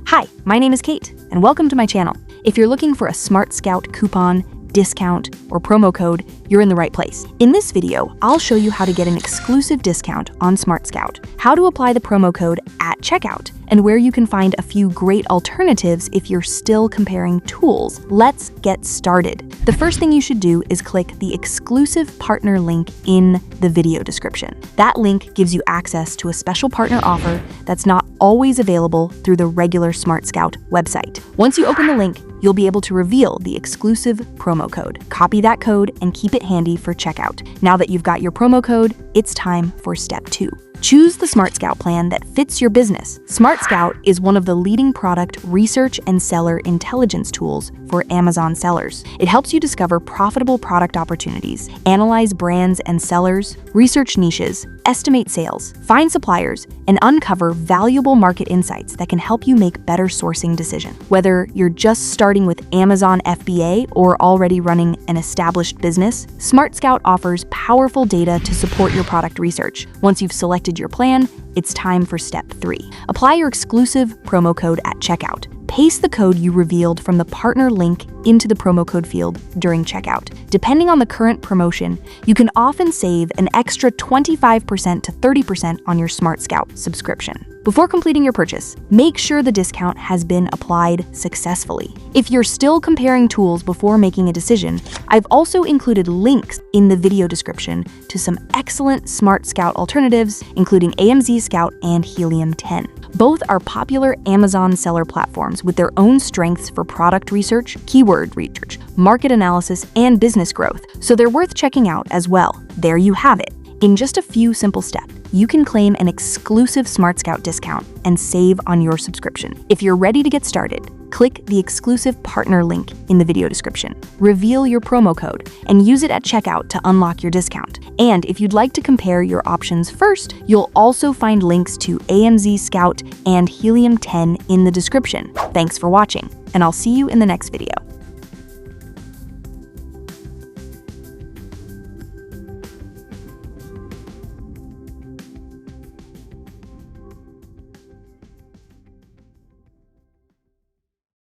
Hi, my name is Kate, and welcome to my channel. If you're looking for a SmartScout coupon, discount, or promo code, you're in the right place. In this video, I'll show you how to get an exclusive discount on SmartScout, how to apply the promo code at checkout, and where you can find a few great alternatives if you're still comparing tools. Let's get started. The first thing you should do is click the exclusive partner link in the video description. That link gives you access to a special partner offer that's not always available through the regular SmartScout website. Once you open the link, you'll be able to reveal the exclusive promo code. Copy that code and keep it handy for checkout. Now that you've got your promo code, it's time for step 2. Choose the SmartScout plan that fits your business. SmartScout is one of the leading product research and seller intelligence tools for Amazon sellers. It helps you discover profitable product opportunities, analyze brands and sellers, research niches, estimate sales, find suppliers, and uncover valuable market insights that can help you make better sourcing decisions. Whether you're just starting with Amazon FBA or already running an established business, SmartScout offers powerful data to support your product research. Once you've selected your plan, it's time for step 3. Apply your exclusive promo code at checkout. Paste the code you revealed from the partner link into the promo code field during checkout. Depending on the current promotion, you can often save an extra 25% to 30% on your SmartScout subscription. Before completing your purchase, make sure the discount has been applied successfully. If you're still comparing tools before making a decision, I've also included links in the video description to some excellent SmartScout alternatives, including AMZ Scout and Helium 10. Both are popular Amazon seller platforms with their own strengths for product research, keyword research, market analysis, and business growth, so they're worth checking out as well. There you have it. In just a few simple steps, you can claim an exclusive SmartScout discount and save on your subscription. If you're ready to get started, click the exclusive partner link in the video description. Reveal your promo code and use it at checkout to unlock your discount. And if you'd like to compare your options first, you'll also find links to AMZ Scout and Helium 10 in the description. Thanks for watching, and I'll see you in the next video.